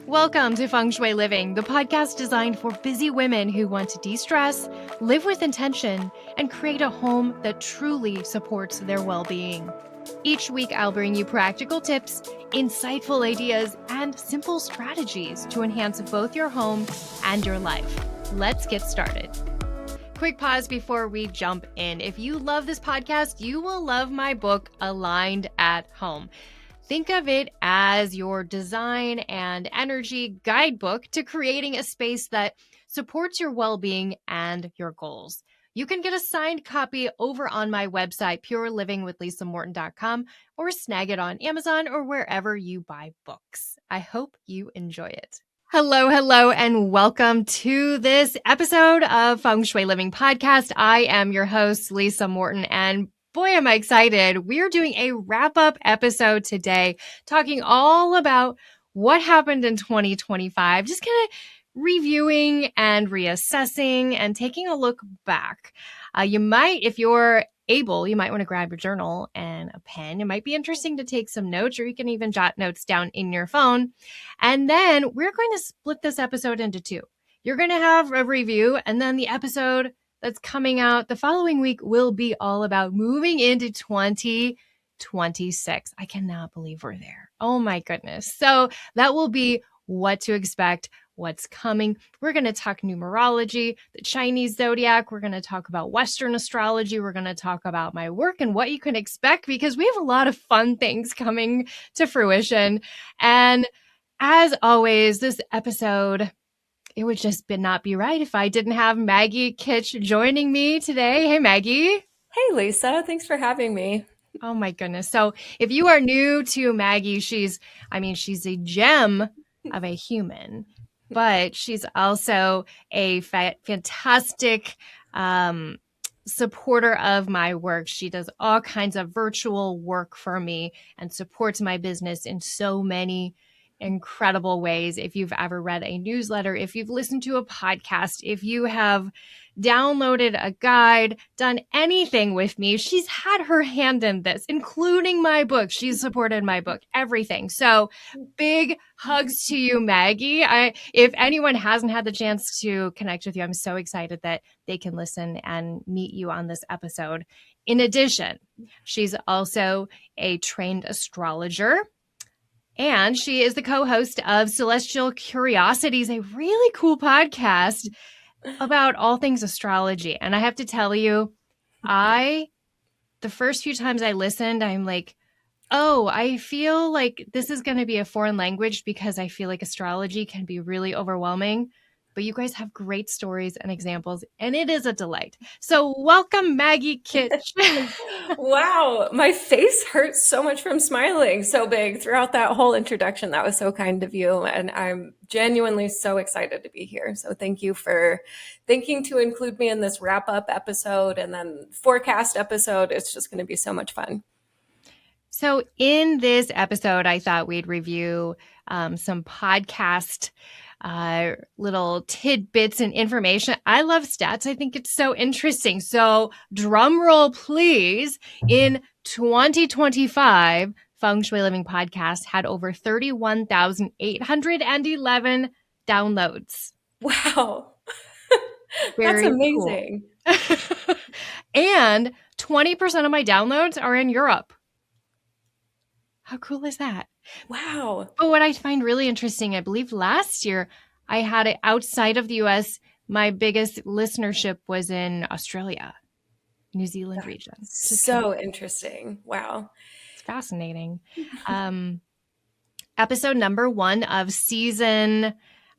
Welcome to Feng Shui Living, the podcast designed for busy women who want to de-stress, live with intention, and create a home that truly supports their well-being. Each week, I'll bring you practical tips, insightful ideas, and simple strategies to enhance both your home and your life. Let's get started. Quick pause before we jump in. If you love this podcast, you will love my book, Aligned at Home. Think of it as your design and energy guidebook to creating a space that supports your well-being and your goals. You can get a signed copy over on my website, purelivingwithlisamorton.com, or snag it on Amazon or wherever you buy books. I hope you enjoy it. Hello, and welcome to this episode of Feng Shui Living Podcast. I am your host, Lisa Morton, and boy, am I excited. We're doing a wrap-up episode today, talking all about what happened in 2025, just kind of reviewing and reassessing and taking a look back. You might, if you're able, you might want to grab your journal and a pen. It might be interesting to take some notes, or you can even jot notes down in your phone. And then we're going to split this episode into two. You're going to have a review, and then the episode that's coming out the following week will be all about moving into 2026. I cannot believe we're there. Oh my goodness. So that will be what to expect, what's coming. We're going to talk numerology, the Chinese zodiac. We're going to talk about Western astrology. We're going to talk about my work and what you can expect, because we have a lot of fun things coming to fruition. And as always, this episode, it would just not be right if I didn't have Maggie Kitch joining me today. Hey, Maggie. Hey, Lisa. Thanks for having me. Oh, my goodness. So if you are new to Maggie, she's a gem of a human, but she's also a fantastic supporter of my work. She does all kinds of virtual work for me and supports my business in so many incredible ways. If you've ever read a newsletter, if you've listened to a podcast, if you have downloaded a guide, done anything with me, she's had her hand in this, including my book. She's supported my book, everything. So big hugs to you, Maggie. If anyone hasn't had the chance to connect with you, I'm so excited that they can listen and meet you on this episode. In addition, she's also a trained astrologer, and she is the co-host of Celestial Curiosities, a really cool podcast about all things astrology. And I have to tell you, the first few times I listened, I'm like, oh, I feel like this is going to be a foreign language, because I feel like astrology can be really overwhelming. But you guys have great stories and examples, and it is a delight. So welcome, Maggie Kitch. Wow, my face hurts so much from smiling so big throughout that whole introduction. That was so kind of you, and I'm genuinely so excited to be here. So thank you for thinking to include me in this wrap-up episode and then forecast episode. It's just going to be so much fun. So in this episode, I thought we'd review some podcast little tidbits and information. I love stats. I think it's so interesting. So drum roll, please. In 2025, Feng Shui Living Podcast had over 31,811 downloads. Wow. Very That's amazing. Cool. And 20% of my downloads are in Europe. How cool is that? Wow. But what I find really interesting, I believe last year I had it outside of the US. My biggest listenership was in Australia, New Zealand region. So interesting. Wow. It's fascinating. Episode number 1 of season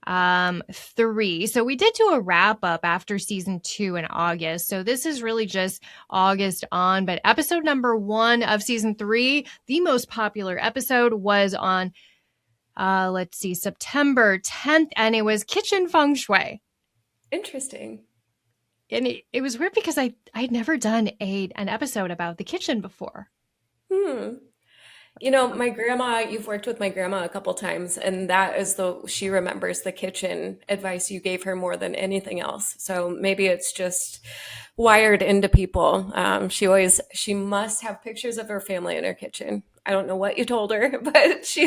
3. So we did do a wrap up after season 2 in August. So this is really just August on, but episode number 1 of season 3, the most popular episode, was on, September 10th, and it was kitchen feng shui. Interesting. And it was weird because I'd never done an episode about the kitchen before. You know, my grandma, you've worked with my grandma a couple times, and that is she remembers the kitchen advice you gave her more than anything else. So maybe it's just wired into people. She must have pictures of her family in her kitchen I don't know what you told her, but she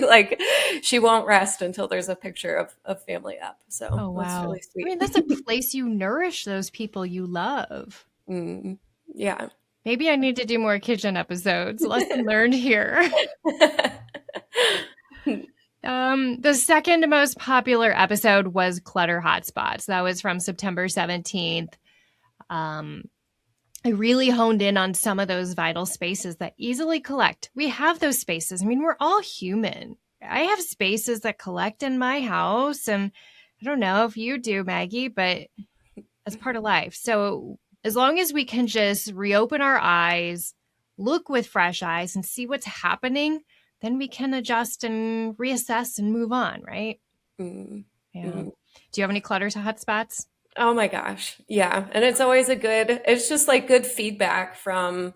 won't rest until there's a picture of family up. So Oh, that's wow. really I sweet. mean, that's a place you nourish those people you love. Mm, yeah. Maybe I need to do more kitchen episodes. Lesson learned here. The second most popular episode was Clutter Hotspots. That was from September 17th. Um, I really honed in on some of those vital spaces that easily collect. We have those spaces. I mean, we're all human. I have spaces that collect in my house, and I don't know if you do, Maggie, but that's part of life. So, as long as we can just reopen our eyes, look with fresh eyes, and see what's happening, then we can adjust and reassess and move on, right? Mm, Yeah. mm. Do you have any clutter to hotspots? Oh my gosh. Yeah. And it's always it's just like good feedback from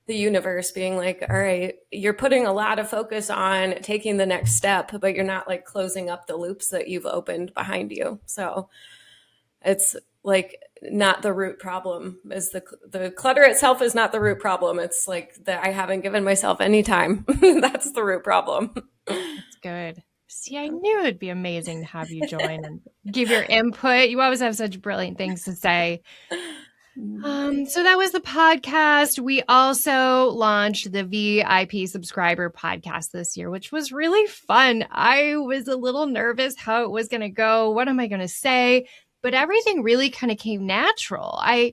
the universe being like, all right, you're putting a lot of focus on taking the next step, but you're not like closing up the loops that you've opened behind you. So it's like not the root problem is the clutter itself is not the root problem. It's like that I haven't given myself any time. That's the root problem. That's good. See, I knew it'd be amazing to have you join and give your input. You always have such brilliant things to say. So that was the podcast. We also launched the VIP subscriber podcast this year, which was really fun. I was a little nervous how it was going to go. What am I going to say? But everything really kind of came natural. I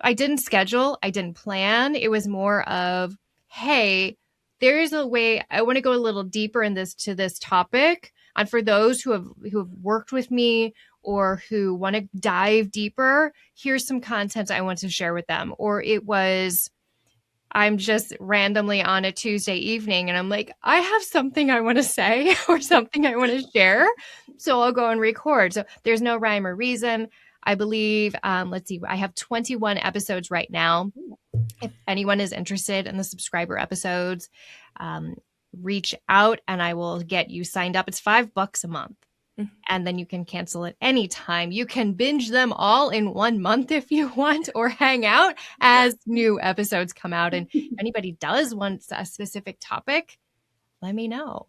didn't schedule, I didn't plan. It was more of, hey, there's a way I want to go a little deeper in this topic. And for those who have worked with me or who want to dive deeper, here's some content I want to share with them. Or it was I'm just randomly on a Tuesday evening and I'm like, I have something I want to say or something I want to share. So I'll go and record. So there's no rhyme or reason. I believe, let's see, I have 21 episodes right now. If anyone is interested in the subscriber episodes, reach out and I will get you signed up. It's $5 a month. And then you can cancel at any time. You can binge them all in 1 month if you want, or hang out as new episodes come out. And if anybody does want a specific topic, let me know.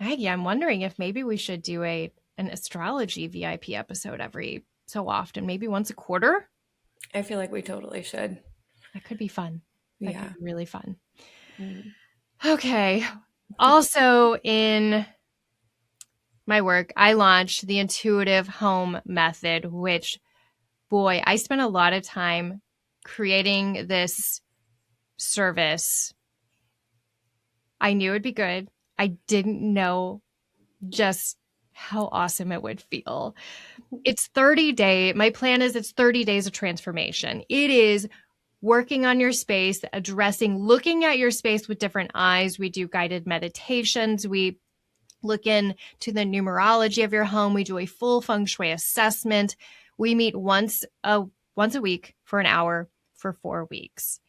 Maggie, I'm wondering if maybe we should do an astrology VIP episode every so often, maybe once a quarter. I feel like we totally should. That could be fun. That Yeah. could be really fun. Mm. Okay. Also in my work, I launched the intuitive home method, which, boy, I spent a lot of time creating this service. I knew it'd be good. I didn't know just how awesome it would feel. It's 30 days. My plan is it's 30 days of transformation. It is working on your space, looking at your space with different eyes. We do guided meditations. We look into the numerology of your home. We do a full feng shui assessment. We meet once a week for an hour for 4 weeks.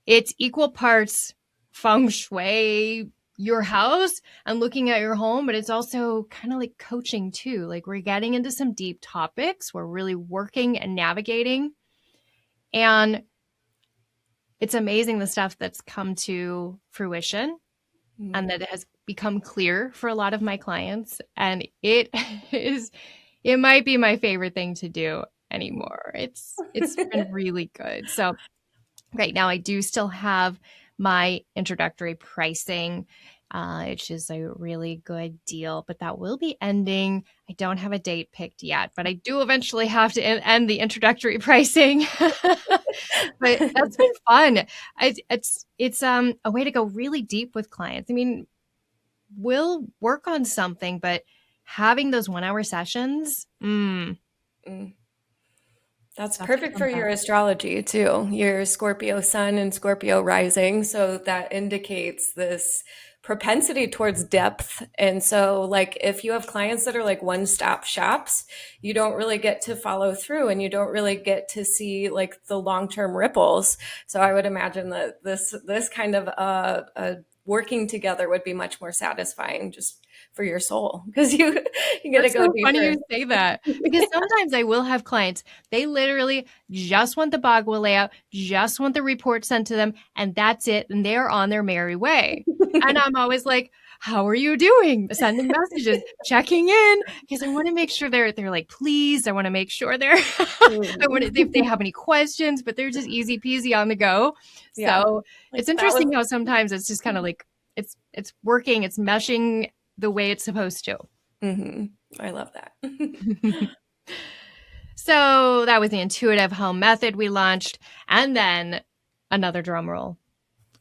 It's equal parts feng shui, your house, and looking at your home, but it's also kind of like coaching too. Like we're getting into some deep topics. We're really working and navigating. And it's amazing the stuff that's come to fruition and that it has become clear for a lot of my clients. And it might be my favorite thing to do anymore. It's been really good. So right now I do still have my introductory pricing, which is a really good deal, but that will be ending. I don't have a date picked yet, but I do eventually have to end the introductory pricing. But that's been fun. It's a way to go really deep with clients. I mean, we'll work on something, but having those 1-hour sessions, That's perfect for your astrology too. Your Scorpio sun and Scorpio rising. So that indicates this propensity towards depth. And so like if you have clients that are like one-stop shops, you don't really get to follow through and you don't really get to see like the long-term ripples. So I would imagine that this kind of a working together would be much more satisfying just for your soul, because you get to That's go so funny deeper. you say that, because sometimes I will have clients, they literally just want the Bagua layout, just want the report sent to them, and that's it. And they're on their merry way. And I'm always like, how are you doing? Sending messages, checking in, because I want to make sure they're like pleased. I want to make sure they're I want to, if they have any questions, but they're just easy peasy on the go. Yeah. So Like it's that was interesting how sometimes it's just kind of like it's working, it's meshing the way it's supposed to. I love that. So that was the intuitive home method we launched. And then another drum roll.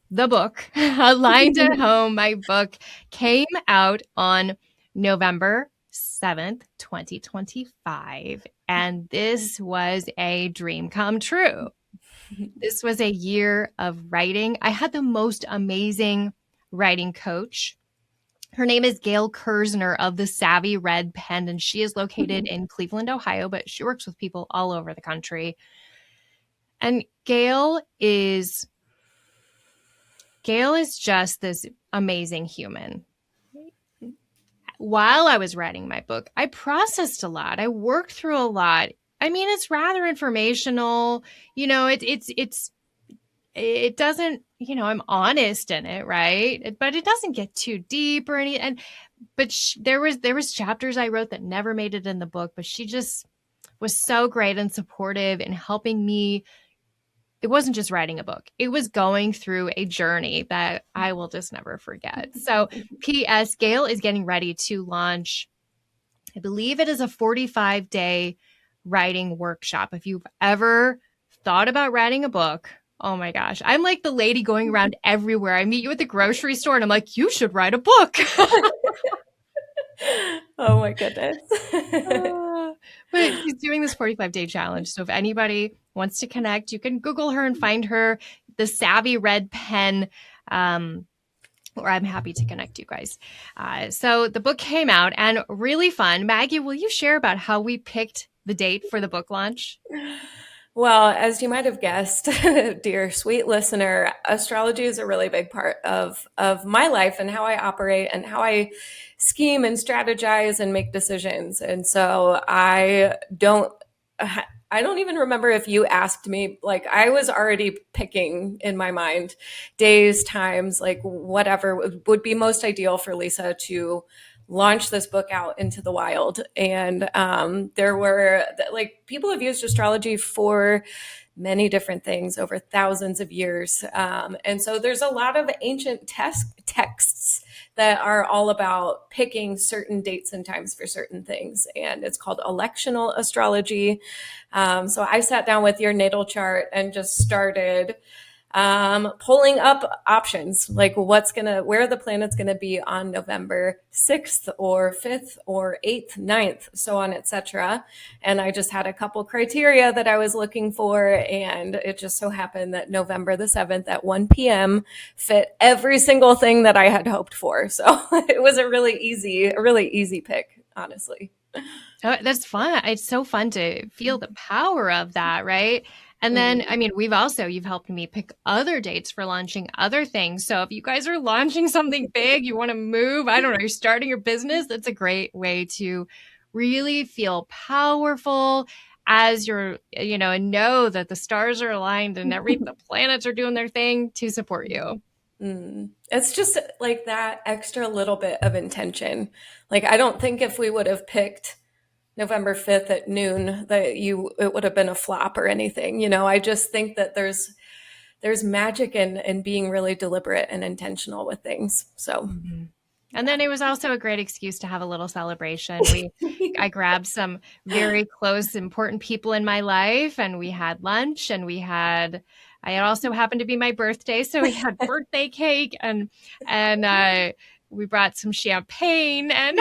The book, Aligned at Home, my book came out on November 7th, 2025. And this was a dream come true. This was a year of writing. I had the most amazing writing coach. Her name is Gail Kersner of the Savvy Red Pen, and she is located in Cleveland, Ohio, but she works with people all over the country. And Gail is just this amazing human. While I was writing my book, I processed a lot. I worked through a lot. I mean, it's rather informational. You know, it doesn't, you know, I'm honest in it, right? But it doesn't get too deep or any. But there was chapters I wrote that never made it in the book, but she just was so great and supportive in helping me. It wasn't just writing a book. It was going through a journey that I will just never forget. So P.S. Gail is getting ready to launch, I believe it is a 45-day writing workshop. If you've ever thought about writing a book, oh my gosh, I'm like the lady going around everywhere. I meet you at the grocery store and I'm like, you should write a book. Oh my goodness. But she's doing this 45-day challenge. So if anybody wants to connect, you can Google her and find her, the Savvy Red Pen, or I'm happy to connect you guys. So the book came out and really fun. Maggie, will you share about how we picked the date for the book launch? Well, as you might have guessed, dear sweet listener, astrology is a really big part of my life and how I operate and how I scheme and strategize and make decisions. And so I don't even remember if you asked me, like I was already picking in my mind days, times, like whatever would be most ideal for Lisa to launch this book out into the wild. And there were like people have used astrology for many different things over thousands of years. And so there's a lot of ancient texts that are all about picking certain dates and times for certain things. And it's called electional astrology. So I sat down with your natal chart and just started pulling up options, like where the planet's gonna be on November 6th or 5th or 8th, 9th, so on, etc. And I just had a couple criteria that I was looking for, and it just so happened that November the 7th at 1 p.m. fit every single thing that I had hoped for. So it was a really easy pick, honestly. Oh, that's fun. It's so fun to feel the power of that, right? And then, I mean, you've helped me pick other dates for launching other things. So if you guys are launching something big, you want to move, I don't know, you're starting your business, that's a great way to really feel powerful as you're, you know, and know that the stars are aligned and the planets are doing their thing to support you. It's just like that extra little bit of intention. Like, I don't think if we would have picked November 5th at noon that it would have been a flop or anything. You know, I just think that there's magic in being really deliberate and intentional with things. So And then it was also a great excuse to have a little celebration. I grabbed some very close, important people in my life, and we had lunch, and it also happened to be my birthday, so we had birthday cake, and we brought some champagne, and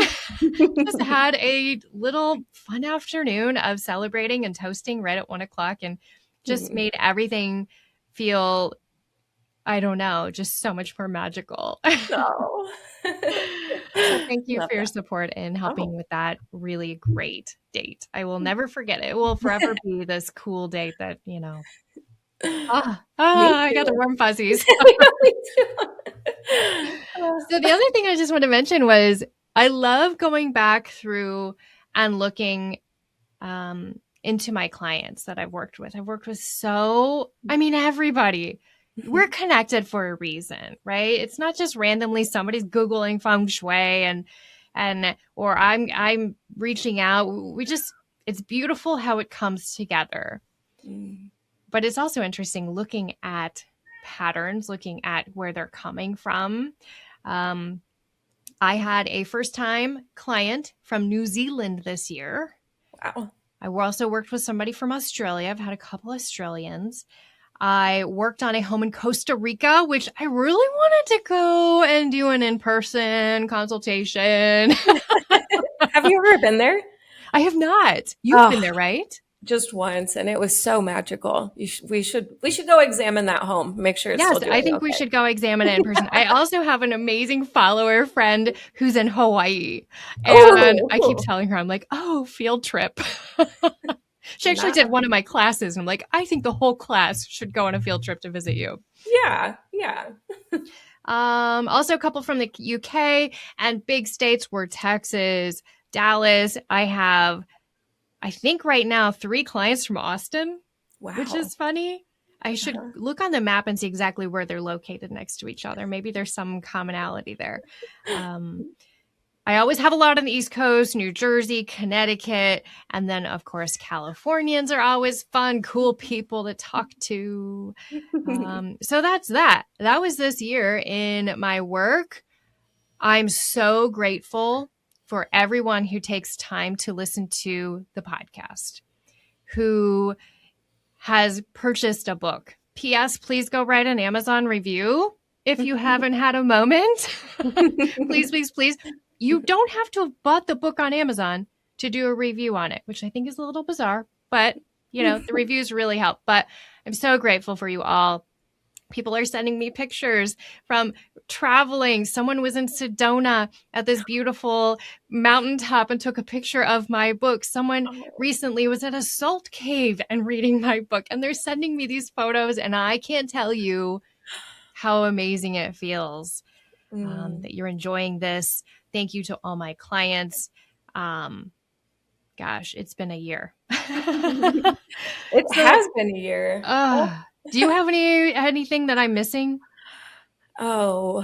just had a little fun afternoon of celebrating and toasting right at 1 o'clock, and just made everything feel, I don't know, just so much more magical. Oh. So thank you for your support in helping with that really great date. I will never forget it. It will forever be this cool date that, you know, Me I got the too. warm fuzzies. Me too. So the other thing I just want to mention was I love going back through and looking into my clients that I've worked with. I've worked with everybody. We're connected for a reason, right? It's not just randomly somebody's Googling feng shui or I'm reaching out. It's beautiful how it comes together. Mm. But it's also interesting looking at patterns, looking at where they're coming from. I had a first time client from New Zealand this year. Wow. I also worked with somebody from Australia. I've had a couple Australians. I worked on a home in Costa Rica, which I really wanted to go and do an in-person consultation. Have you ever been there? I have not. You've been Oh, there, right? just once, and it was so magical. We should go examine that home. Make sure it's Yes, still I doing think we okay. should go examine it in person. I also have an amazing follower friend who's in Hawaii. And I keep Oh, telling her, I'm like, oh, field trip. She actually not did one of my classes. And I'm like, I think the whole class should go on a field trip to visit you. yeah, yeah. Also a couple from the UK and big states were Texas, Dallas. I think right now 3 clients from Austin, which Wow. is funny. I should Uh-huh. look on the map and see exactly where they're located next to each other. Maybe there's some commonality there. I always have a lot on the East Coast, New Jersey, Connecticut, and then, of course, Californians are always fun, cool people to talk to. So that's that. That was this year in my work. I'm so grateful for everyone who takes time to listen to the podcast, who has purchased a book. P.S. Please go write an Amazon review if you haven't had a moment. Please, please, please. You don't have to have bought the book on Amazon to do a review on it, which I think is a little bizarre, but the reviews really help. But I'm so grateful for you all. People are sending me pictures from traveling. Someone was in Sedona at this beautiful mountaintop and took a picture of my book. Someone Oh. recently was at a salt cave and reading my book, and they're sending me these photos, and I can't tell you how amazing it feels Mm. that you're enjoying this. Thank you to all my clients. Gosh, it's been a year. It So, has been a year. do you have anything that I'm missing Oh,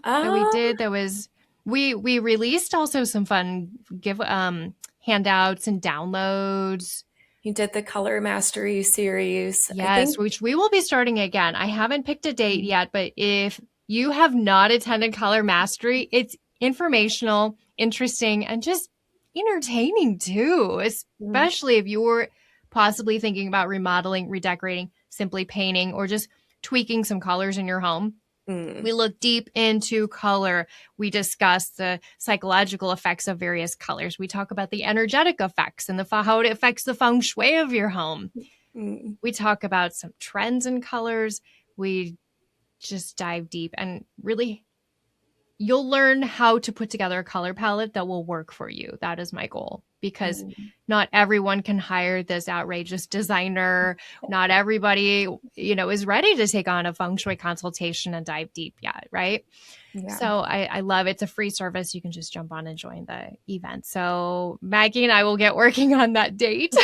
that we um, did? That was we released also some fun give handouts and downloads. you did the Color Mastery series. I Yes, think. which we will be starting again. I haven't picked a date yet, but if you have not attended Color Mastery, it's informational, interesting, and just entertaining too, Mm, especially if you're possibly thinking about remodeling, redecorating, simply painting, or just tweaking some colors in your home. mm, We look deep into color. We discuss the psychological effects of various colors. We talk about the energetic effects and how it affects the feng shui of your home. mm, We talk about some trends in colors. We just dive deep and really you'll learn how to put together a color palette that will work for you. That is my goal because mm. not everyone can hire this outrageous designer. Not everybody, is ready to take on a feng shui consultation and dive deep yet, right? Yeah. So I love it. It's a free service. You can just jump on and join the event. So Maggie and I will get working on that date.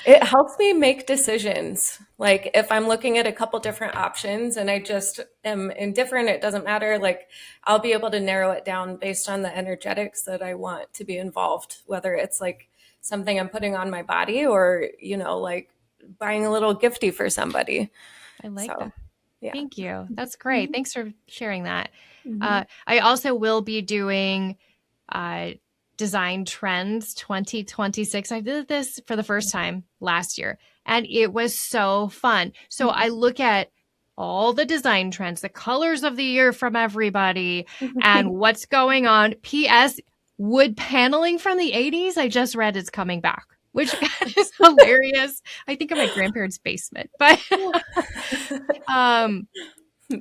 It helps me make decisions. Like if I'm looking at a couple different options and I just am indifferent, it doesn't matter. Like I'll be able to narrow it down based on the energetics that I want to be involved, whether it's like something I'm putting on my body or, like buying a little gifty for somebody. I like So, that. yeah. Thank you. That's great. Thanks for sharing that. Mhm. I also will be doing uh, Design Trends 2026. I did this for the first time last year, and it was so fun. So I look at all the design trends, the colors of the year from everybody, and what's going on. P.S. Wood paneling from the 80s, I just read is coming back, which is hilarious. I think in my grandparents' basement, but um,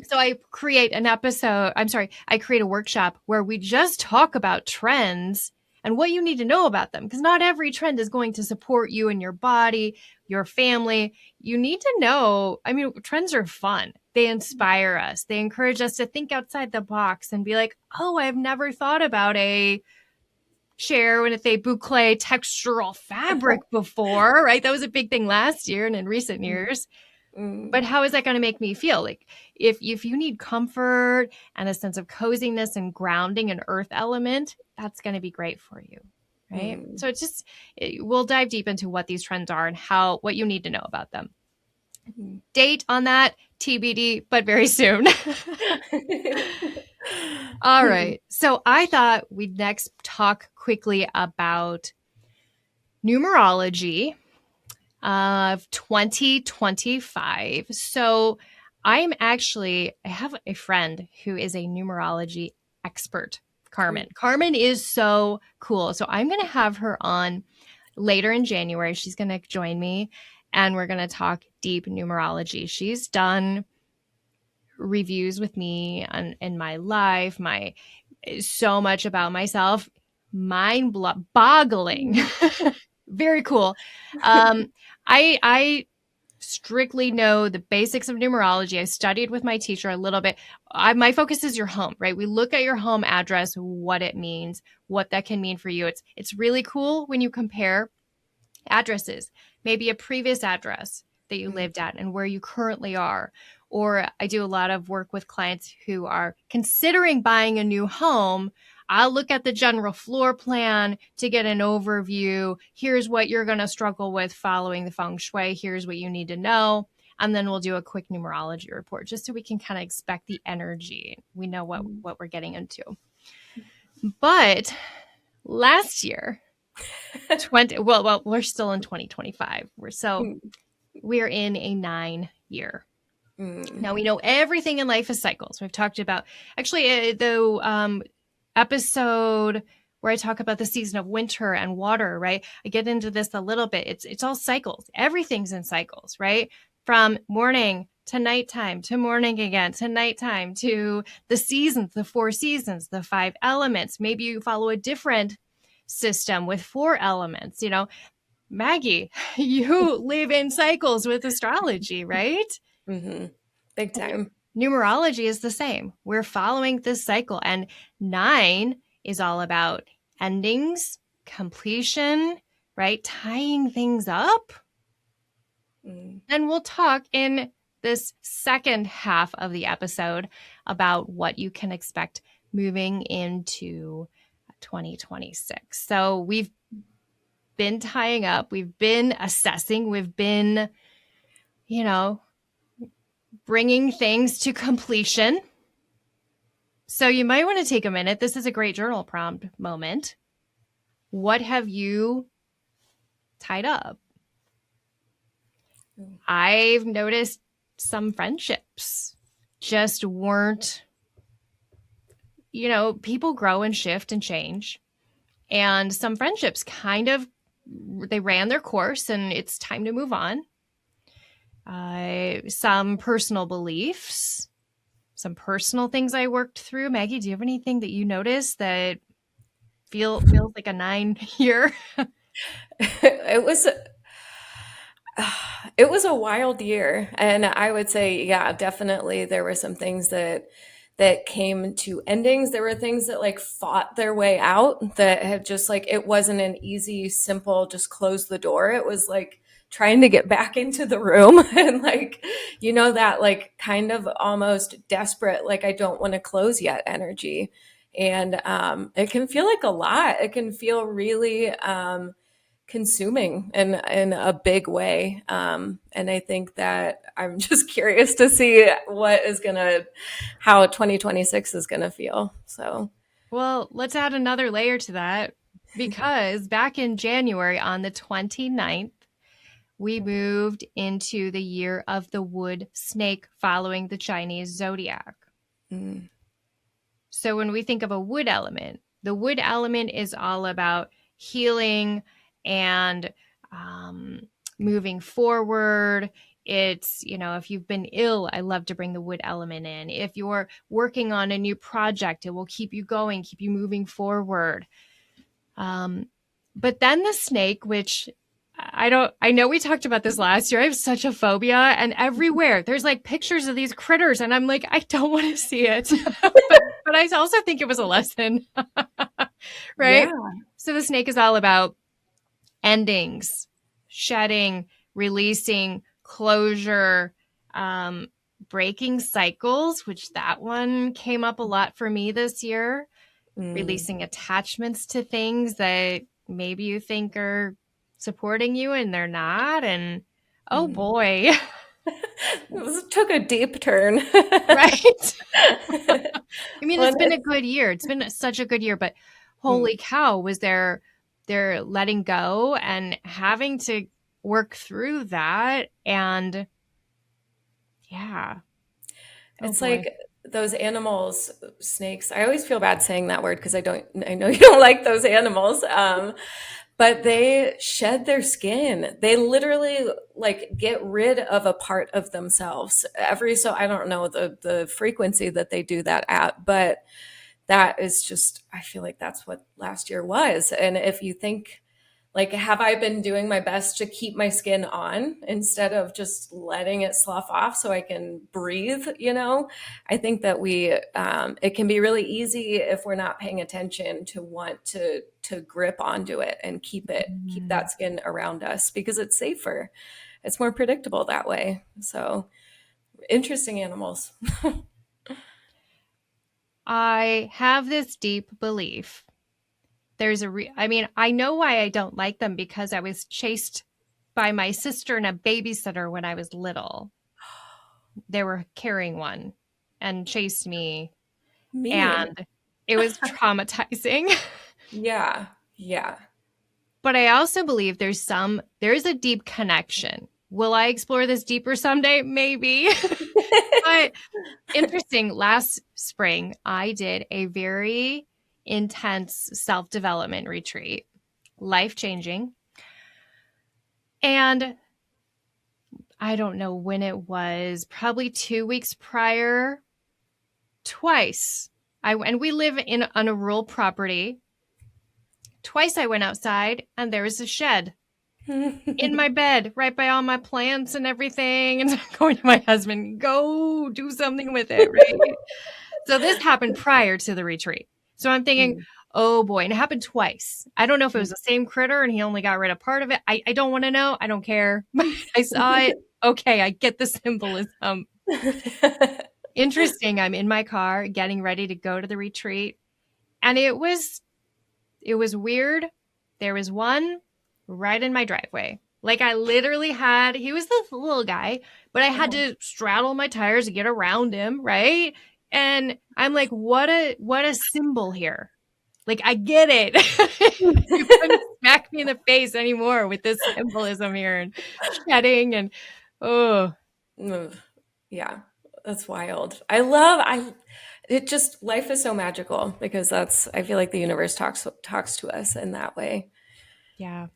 so I create an episode. I'm sorry, I create a workshop where we just talk about trends and what you need to know about them. Because not every trend is going to support you and your body, your family. You need to know. I mean, trends are fun. They inspire us. They encourage us to think outside the box and be like, oh, I've never thought about a chair with a boucle textural fabric before, right? That was a big thing last year and in recent years. But how is that going to make me feel? Like if you need comfort and a sense of coziness and grounding and earth element, that's going to be great for you, right? So it's just, we'll dive deep into what these trends are and what you need to know about them. Date on that, TBD, but very soon. All right. So I thought we'd next talk quickly about numerology of 2025. So I have a friend who is a numerology expert, Carmen. Carmen is so cool. So I'm going to have her on later in January. She's going to join me and we're going to talk deep numerology. She's done reviews with me in my life, so much about myself, boggling. Very cool. I strictly know the basics of numerology. I studied with my teacher a little bit. My focus is your home, right? We look at your home address, what it means, what that can mean for you. It's really cool when you compare addresses, maybe a previous address that you lived at and where you currently are. Or I do a lot of work with clients who are considering buying a new home. I'll look at the general floor plan to get an overview. Here's what you're going to struggle with following the Feng Shui. Here's what you need to know. And then we'll do a quick numerology report just so we can kind of expect the energy. We know what we're getting into. But last year, we're still in 2025. We're in a 9-year. Now we know everything in life is cycles. We've talked about actually the episode where I talk about the season of winter and water, right? I get into this a little bit. It's all cycles. Everything's in cycles, right? From morning to nighttime, to morning again, to nighttime, to the seasons, the 4 seasons, the 5 elements. Maybe you follow a different system with 4 elements. Maggie, you live in cycles with astrology, right? Big time. Numerology is the same. We're following this cycle, and 9 is all about endings, completion, right? Tying things up. And we'll talk in this second half of the episode about what you can expect moving into 2026. So we've been tying up, we've been assessing, we've been, bringing things to completion. So you might want to take a minute. This is a great journal prompt moment. What have you tied up? I've noticed some friendships just weren't, people grow and shift and change. And some friendships they ran their course and it's time to move on. Some personal beliefs, some personal things I worked through. Maggie, do you have anything that you noticed that feels like a 9-year? It was a wild year, and I would say, yeah, definitely there were some things that came to endings. There were things that fought their way out that have just it wasn't an easy, simple, just close the door. It was trying to get back into the room and that kind of almost desperate, I don't want to close yet energy. And it can feel like a lot. It can feel really consuming in a big way. And I think that I'm just curious to see how 2026 is going to feel. So, well, let's add another layer to that, because back in January on the 29th, we moved into the year of the wood snake following the Chinese zodiac. So when we think of a wood element, the wood element is all about healing and moving forward. It's, if you've been ill, I love to bring the wood element in. If you're working on a new project, it will keep you going, keep you moving forward. Um, but then the snake, which I know we talked about this last year. I have such a phobia, and everywhere there's like pictures of these critters, and I'm like, I don't want to see it. But I also think it was a lesson, right? Yeah. So the snake is all about endings, shedding, releasing, closure, um, breaking cycles, which that one came up a lot for me this year. Mm. Releasing attachments to things that maybe you think are supporting you and they're not. And oh Mm. boy, This took a deep turn. right? I mean, Well, it's been a good year. It's been such a good year, but mm. holy cow, was there letting go and having to work through that. And yeah, oh It's boy. like those animals, snakes. I always feel bad saying that word because I know you don't like those animals. But they shed their skin. They literally like get rid of a part of themselves so I don't know the frequency that they do that at, but that is just, I feel like that's what last year was. And if you think, like, have I been doing my best to keep my skin on instead of just letting it slough off so I can breathe? I think that it can be really easy if we're not paying attention to want to grip onto it and keep Mm. that skin around us because it's safer. It's more predictable that way. So interesting animals. I have this deep belief. I mean, I know why I don't like them because I was chased by my sister and a babysitter when I was little. They were carrying one and chased me, Mean. and it was traumatizing. Yeah. Yeah. But I also believe there's a deep connection. Will I explore this deeper someday? Maybe. But interesting, last spring, I did a very intense self development retreat, life changing. And I don't know when it was, probably 2 weeks prior, twice. And we live on a rural property. Twice I went outside and there was a shed in my bed, right by all my plants and everything. And I'm going to my husband, go do something with it, right? So this happened prior to the retreat. So I'm thinking, oh boy, and it happened twice. I don't know if it was the same critter and he only got rid of part of it. I don't want to know. I don't care. I saw it. Okay, I get the symbolism. Interesting. I'm in my car getting ready to go to the retreat. And it was weird. There was one right in my driveway. Like I literally he was the little guy, but I had to straddle my tires to get around him, right? And I'm like, what a symbol here. Like I get it. You couldn't smack me in the face anymore with this symbolism here and shedding and oh Mm, yeah, that's wild. I it just life is so magical because I feel like the universe talks to us in that way. yeah.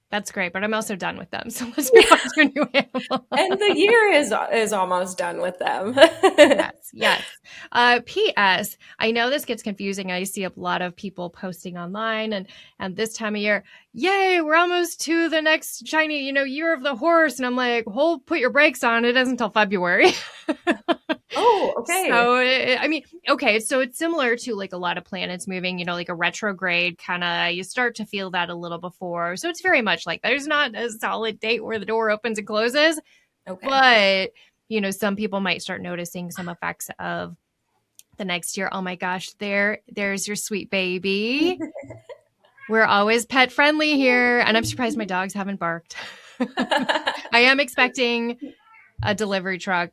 That's great, but I'm also done with them. So let's move on to a new animal. And the year is almost done with them. Yes, yes. P.S. I know this gets confusing. I see a lot of people posting online, and this time of year, yay, we're almost to the next shiny, year of the horse. And I'm like, put your brakes on. It isn't until February. Oh, okay. So, I mean, okay, so it's similar to like a lot of planets moving, like a retrograde kind of, you start to feel that a little before. So it's very much like there's not a solid date where the door opens and closes, Okay. but, some people might start noticing some effects of the next year. Oh my gosh, there's your sweet baby. We're always pet friendly here. And I'm surprised my dogs haven't barked. I am expecting a delivery truck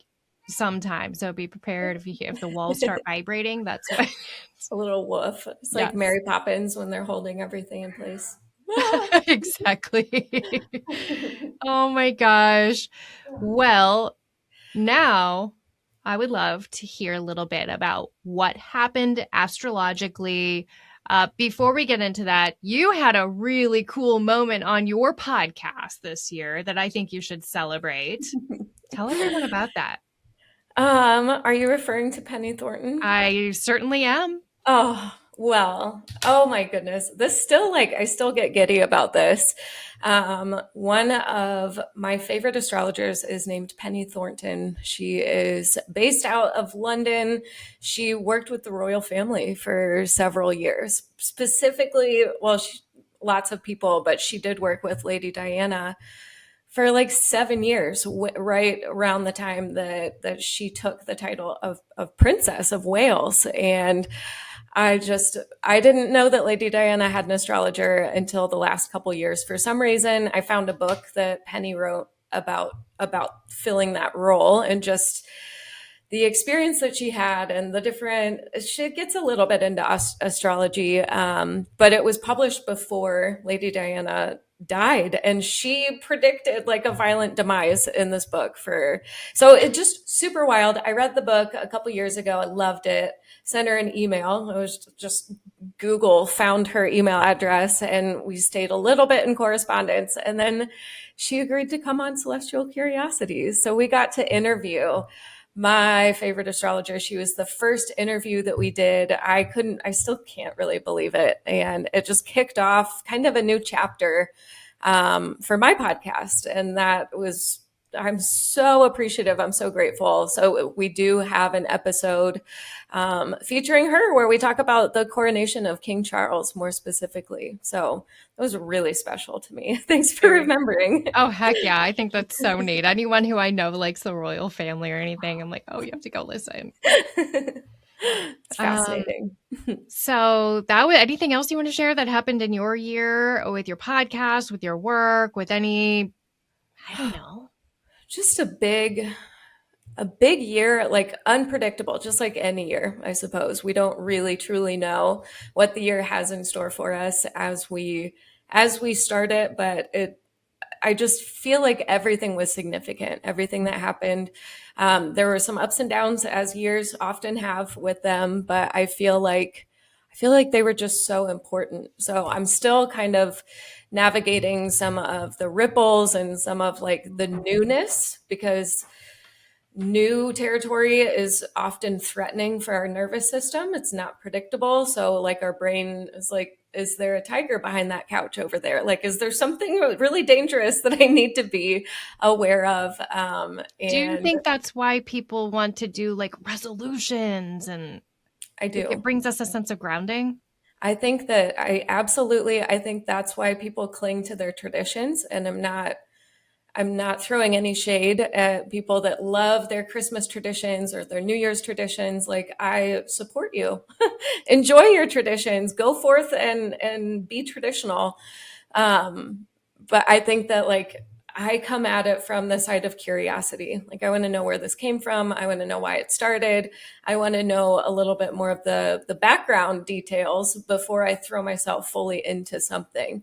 sometime. So be prepared if the walls start vibrating. That's what. A little woof. It's like Yes, Mary Poppins when they're holding everything in place. exactly. Oh my gosh. Well, now I would love to hear a little bit about what happened astrologically. Before we get into that, you had a really cool moment on your podcast this year that I think you should celebrate. Tell everyone about that. Are you referring to Penny Thornton? I certainly am. Oh, Well, oh my goodness. This still like I still get giddy about this. One of my favorite astrologers is named Penny Thornton. She is based out of London. She worked with the royal family for several years. Specifically, well, lots of people, but she did work with Lady Diana for like 7 years, right around the time that she took the title of Princess of Wales. And I didn't know that Lady Diana had an astrologer until the last couple years. For some reason, I found a book that Penny wrote about filling that role, and just the experience that she had and the different, she gets a little bit into astrology, but it was published before Lady Diana died, and she predicted like a violent demise in this book. For so it just super wild. I read the book a couple years ago. I loved it. Sent her an email. I was just Google found her email address, and we stayed a little bit in correspondence, and then she agreed to come on Celestial Curiosities, so we got to interview my favorite astrologer. She was the first interview that we did. I still can't really believe it. And it just kicked off kind of a new chapter for my podcast. And I'm so appreciative. I'm so grateful. So we do have an episode featuring her where we talk about the coronation of King Charles more specifically. So it was really special to me. Thanks for Very remembering. Oh, heck yeah. I think that's so neat. Anyone who I know likes the royal family or anything, I'm like, oh, you have to go listen. It's Um, fascinating. so that was anything else you want to share that happened in your year or with your podcast, with your work, with any, I don't know. Just a big year, like unpredictable, just like any year, I suppose. We don't really truly know what the year has in store for us as we start it, but I just feel like everything was significant. Everything that happened, there were some ups and downs, as years often have with them, but I feel like they were just so important. So I'm still kind of navigating some of the ripples and some of like the newness, because new territory is often threatening for our nervous system. It's not predictable. So, like, our brain is like, is there a tiger behind that couch over there? Like, is there something really dangerous that I need to be aware of? Do you And think that's why people want to do like resolutions and I like it do. brings us a sense of grounding? I think that's why people cling to their traditions. And I'm not throwing any shade at people that love their Christmas traditions or their New Year's traditions. Like, I support you. Enjoy your traditions. Go forth and be traditional. Um, but I think that, like, I come at it from the side of curiosity. Like, I want to know where this came from. I want to know why it started. I want to know a little bit more of the background details before I throw myself fully into something,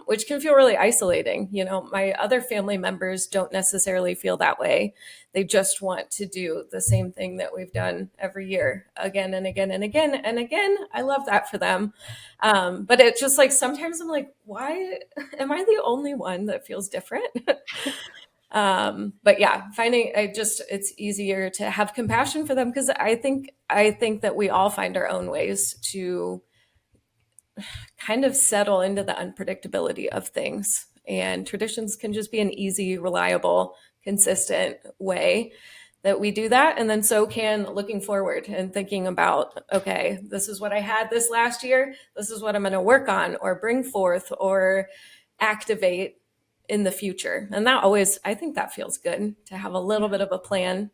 which can feel really isolating. My other family members don't necessarily feel that way. They just want to do the same thing that we've done every year, again and again and again and again. I love that for them. But it's just like sometimes I'm like, why am I the only one that feels different? But yeah, finding it's easier to have compassion for them, because I think that we all find our own ways to kind of settle into the unpredictability of things. And traditions can just be an easy, reliable, consistent way that we do that. And then so can looking forward and thinking about, okay, this is what I had this last year. This is what I'm going to work on or bring forth or activate in the future. And I think that feels good to have a little bit of a plan,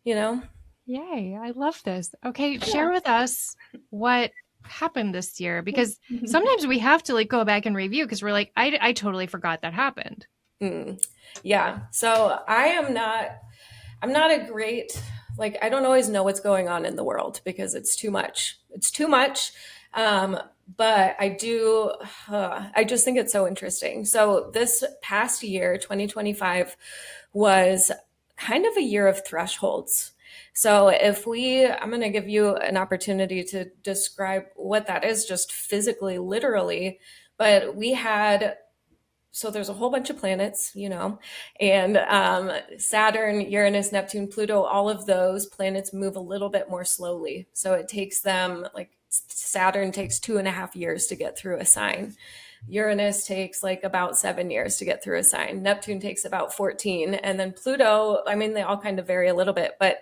you know? Yay, I love this. Okay, Yeah. share with us what happened this year because sometimes we have to like go back and review because we're like, I totally forgot that happened. Mm. Yeah. So I'm not a great, like, I don't always know what's going on in the world because it's too much. It's too much. Um, but I just think it's so interesting. So this past year, 2025, was kind of a year of thresholds. So I'm going to give you an opportunity to describe what that is, just physically, literally. But so there's a whole bunch of planets, and Saturn, Uranus, Neptune, Pluto, all of those planets move a little bit more slowly. So it takes them like Saturn takes 2.5 years to get through a sign. Uranus takes like about 7 years to get through a sign. Neptune takes about 14. And then Pluto, I mean, they all kind of vary a little bit, but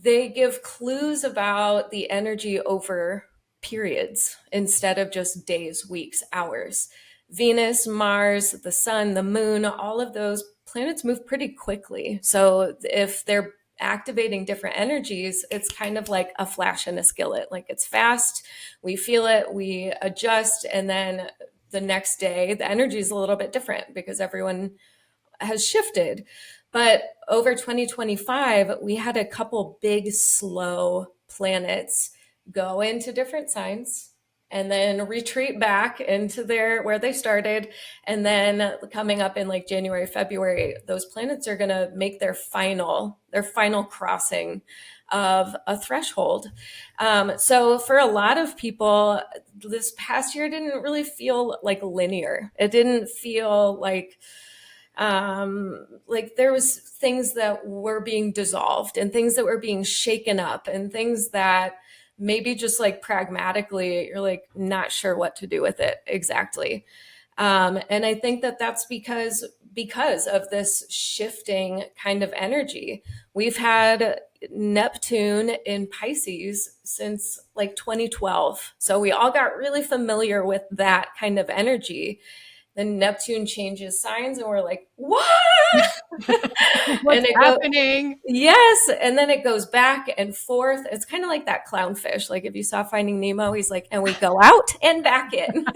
they give clues about the energy over periods instead of just days, weeks, hours. Venus, Mars, the sun, the moon, all of those planets move pretty quickly. So if they're activating different energies, it's kind of like a flash in a skillet. Like it's fast, we feel it, we adjust, and then the next day, the energy is a little bit different because everyone has shifted. But over 2025, we had a couple big, slow planets go into different signs and then retreat back into their where they started. And then coming up in like January, February, those planets are going to make their final crossing of a threshold. So for a lot of people, this past year didn't really feel like linear. It didn't feel like there was things that were being dissolved and things that were being shaken up and things that maybe just like pragmatically you're like not sure what to do with it exactly. And I think that that's because of this shifting kind of energy. We've had Neptune in Pisces since like 2012, so we all got really familiar with that kind of energy. Then Neptune changes signs and we're like, what? What's And it goes, happening? yes. And then it goes back and forth. It's kind of like that clownfish. Like if you saw Finding Nemo, he's like, and we go out and back in.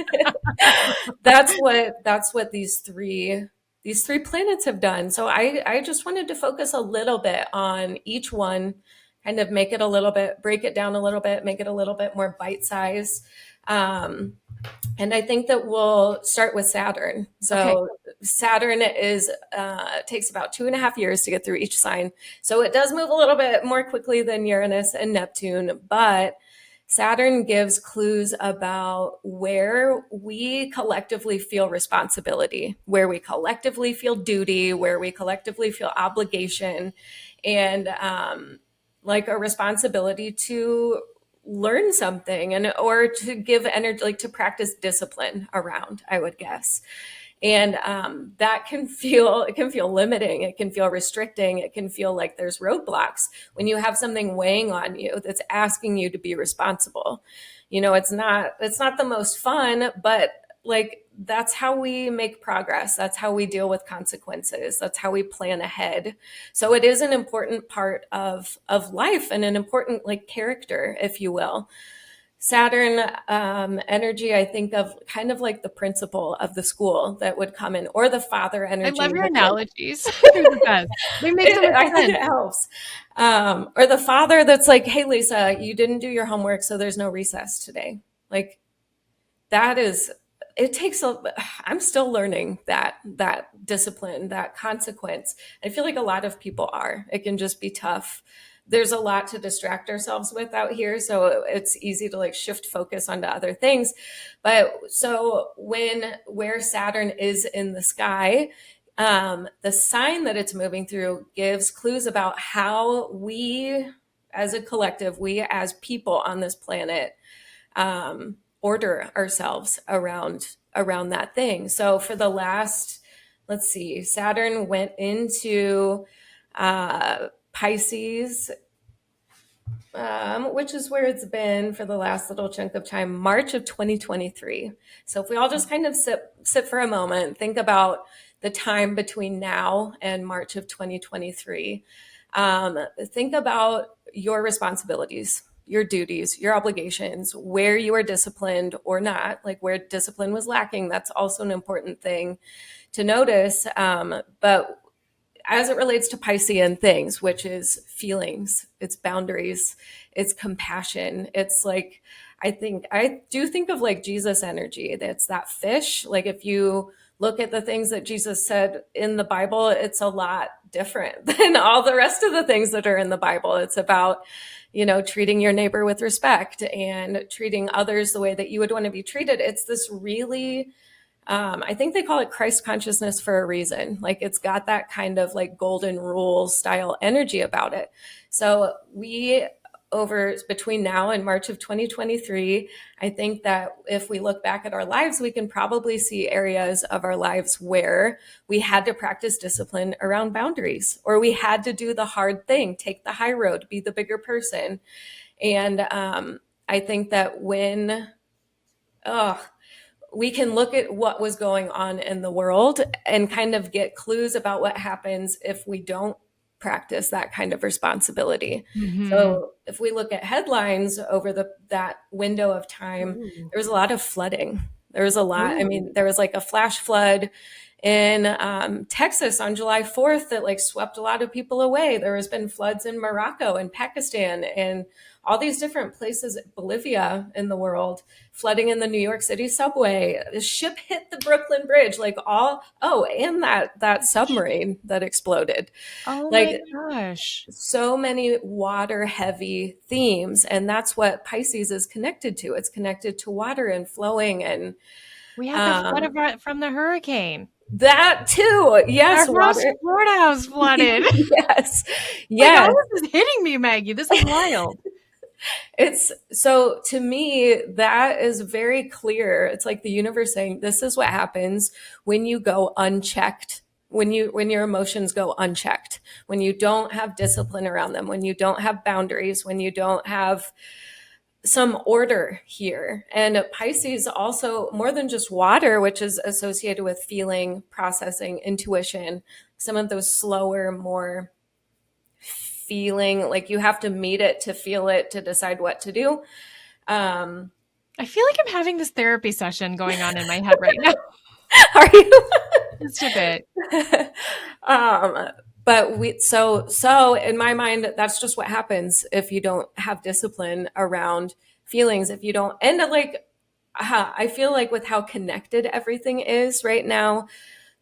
That's what these three planets have done. So I just wanted to focus a little bit on each one, kind of make it a little bit, break it down a little bit, make it a little bit more bite size. And I think that we'll start with Saturn. So Saturn takes about 2.5 years to get through each sign. So it does move a little bit more quickly than Uranus and Neptune, but Saturn gives clues about where we collectively feel responsibility, where we collectively feel duty, where we collectively feel obligation, and like a responsibility to learn something and or to give energy, like to practice discipline around, I would guess. And that can feel limiting, it can feel restricting, it can feel like there's roadblocks when you have something weighing on you that's asking you to be responsible. It's not the most fun, but like that's how we make progress, that's how we deal with consequences, that's how we plan ahead. So it is an important part of life and an important like character, if you will. Saturn energy, I think of kind of like the principal of the school that would come in, or the father I energy. love your Which, like, analogies. They're the best. They make so much I think sense. it helps. Or the father that's like, hey, Lisa, you didn't do your homework, so there's no recess today. Like that is, it takes I'm still learning that discipline, that consequence. I feel like a lot of people are. It can just be tough. There's a lot to distract ourselves with out here, so it's easy to like shift focus onto other things. But so where Saturn is in the sky, the sign that it's moving through gives clues about how we as a collective, we as people on this planet, order ourselves around that thing. So for the last, let's see, Saturn went into Pisces, which is where it's been for the last little chunk of time, March of 2023. So if we all just kind of sit for a moment, think about the time between now and March of 2023. Think about your responsibilities, your duties, your obligations, where you are disciplined or not, like where discipline was lacking. That's also an important thing to notice. But as it relates to Piscean things, which is feelings, it's boundaries, it's compassion. It's like, I do think of like Jesus energy. That's that fish. Like if you look at the things that Jesus said in the Bible, it's a lot different than all the rest of the things that are in the Bible. It's about, treating your neighbor with respect and treating others the way that you would want to be treated. It's this really, I think they call it Christ consciousness for a reason. Like it's got that kind of like golden rule style energy about it. So we over between now and March of 2023, I think that if we look back at our lives, we can probably see areas of our lives where we had to practice discipline around boundaries, or we had to do the hard thing, take the high road, be the bigger person. And I think that when we can look at what was going on in the world and kind of get clues about what happens if we don't practice that kind of responsibility. Mm-hmm. So if we look at headlines over that window of time, Ooh. there was a lot of flooding. There was a lot. I Ooh. mean, there was like a flash flood in Texas on July 4th that like swept a lot of people away. There has been floods in Morocco and Pakistan and all these different places, Bolivia in the world, flooding in the New York City subway. The ship hit the Brooklyn Bridge, and that submarine that exploded. Oh my Like gosh. so many water heavy themes. And that's what Pisces is connected to. It's connected to water and flowing and We had the flood um, from the hurricane. that too. Yes, water. Florida house flooded. Yes. Like, all Yes. this is hitting me, Maggie. This is wild. It's so to me, that is very clear. It's like the universe saying, this is what happens when you go unchecked, when your emotions go unchecked, when you don't have discipline around them, when you don't have boundaries, when you don't have some order here. And Pisces also, more than just water, which is associated with feeling, processing, intuition, some of those slower, more feeling, like you have to meet it to feel it to decide what to do. I feel like I'm having this therapy session going on in my head right now. Are you? Just a bit. But so in my mind, that's just what happens if you don't have discipline around feelings. If you don't, and like, I feel like with how connected everything is right now,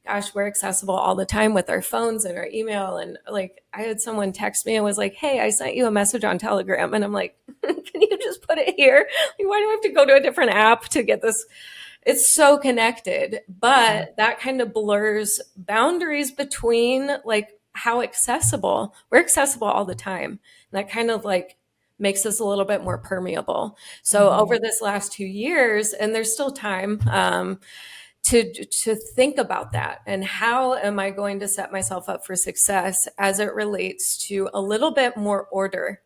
gosh, we're accessible all the time with our phones and our email. And like, I had someone text me and was like, "Hey, I sent you a message on Telegram." And I'm like, "Can you just put it here? Like, why do I have to go to a different app to get this?" It's so connected, but that kind of blurs boundaries between like how accessible we're accessible all the time. And that kind of like makes us a little bit more permeable. So Mm-hmm. over this last 2 years, and there's still time, to think about that and how am I going to set myself up for success as it relates to a little bit more order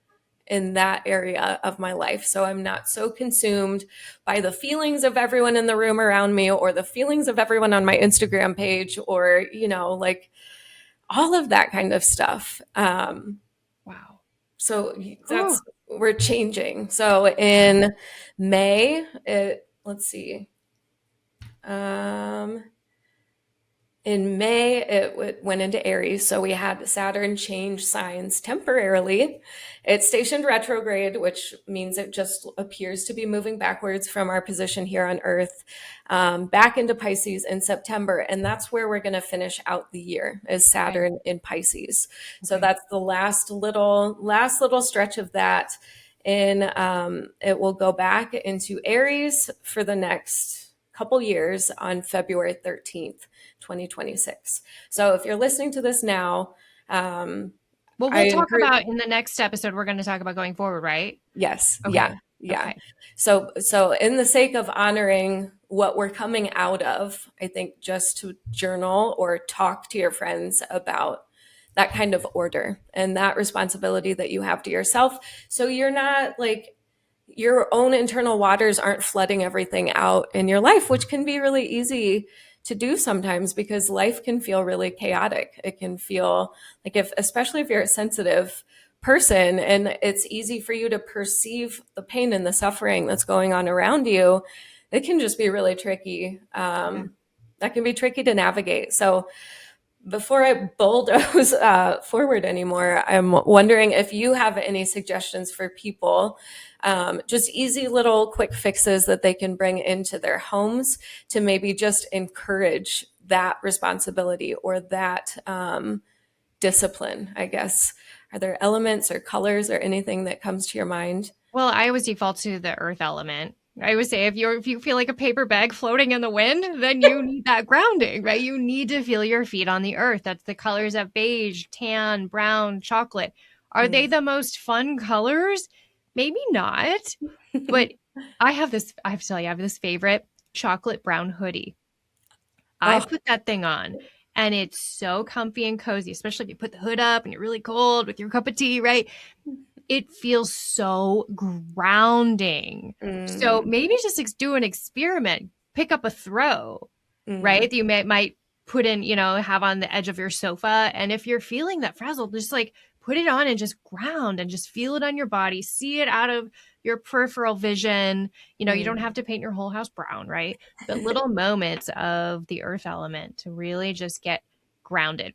in that area of my life. So I'm not so consumed by the feelings of everyone in the room around me or the feelings of everyone on my Instagram page or, like all of that kind of stuff. Wow. So Ooh. we're changing. So in May, let's see. Um, in May, it went into Aries. So we had Saturn change signs temporarily. It stationed retrograde, which means it just appears to be moving backwards from our position here on Earth, back into Pisces in September. And that's where we're going to finish out the year, is Okay. Saturn in Pisces. So Okay. that's the last little stretch of that. And it will go back into Aries for the next couple years on February 13th. 2026. So if you're listening to this now, Well, I we'll talk encourage, about in the next episode, we're going to talk about going forward, right? yes, yeah, Okay. yeah. Okay. So in the sake of honoring what we're coming out of, I think just to journal or talk to your friends about that kind of order and that responsibility that you have to yourself. So you're not like your own internal waters aren't flooding everything out in your life, which can be really easy to do sometimes because life can feel really chaotic. It can feel like especially if you're a sensitive person and it's easy for you to perceive the pain and the suffering that's going on around you, it can just be really tricky. Yeah. That can be tricky to navigate. So before I bulldoze forward anymore, I'm wondering if you have any suggestions for people, just easy little quick fixes that they can bring into their homes to maybe just encourage that responsibility or that discipline, I guess. Are there elements or colors or anything that comes to your mind? Well, I always default to the earth element. I always say if you feel like a paper bag floating in the wind, then you need that grounding, right? You need to feel your feet on the earth. That's the colors of beige, tan, brown, chocolate. Are they Mm. the most fun colors? maybe not, but I have to tell you, I have this favorite chocolate brown hoodie. I Oh, put that thing on and it's so comfy and cozy, especially if you put the hood up and you're really cold with your cup of tea, right? It feels so grounding. So mm, maybe just do an experiment, pick up a throw, right? mm, That you might put in, have on the edge of your sofa. And if you're feeling that frazzle, just like put it on and just ground and just feel it on your body, see it out of your peripheral vision. You don't have mm. to paint your whole house brown, right? But little moments of the earth element to really just get grounded.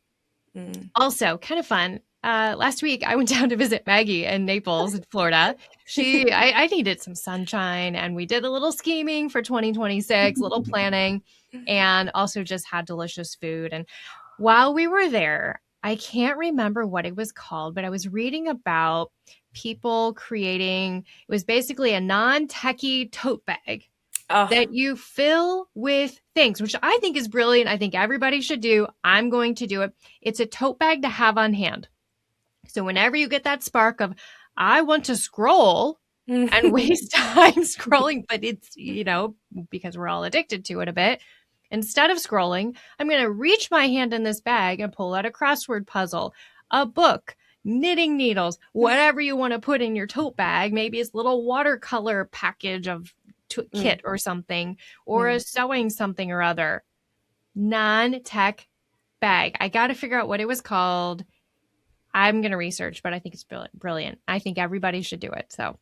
Mm. Also, kind of fun. Last week I went down to visit Maggie in Naples, in Florida. I needed some sunshine, and we did a little scheming for 2026, little planning, and also just had delicious food. And while we were there, I can't remember what it was called, but I was reading about people creating. It was basically a non-techie tote bag Oh, that you fill with things, which I think is brilliant. I think everybody should do. I'm going to do it. It's a tote bag to have on hand. So whenever you get that spark of, I want to scroll and waste time scrolling, but it's, because we're all addicted to it a bit. Instead of scrolling, I'm going to reach my hand in this bag and pull out a crossword puzzle, a book, knitting needles, whatever you want to put in your tote bag. Maybe it's a little watercolor package of Mm, kit or something, or a mm. sewing something or other. Non-tech bag. I got to figure out what it was called. I'm going to research, but I think it's brilliant. I think everybody should do it. So,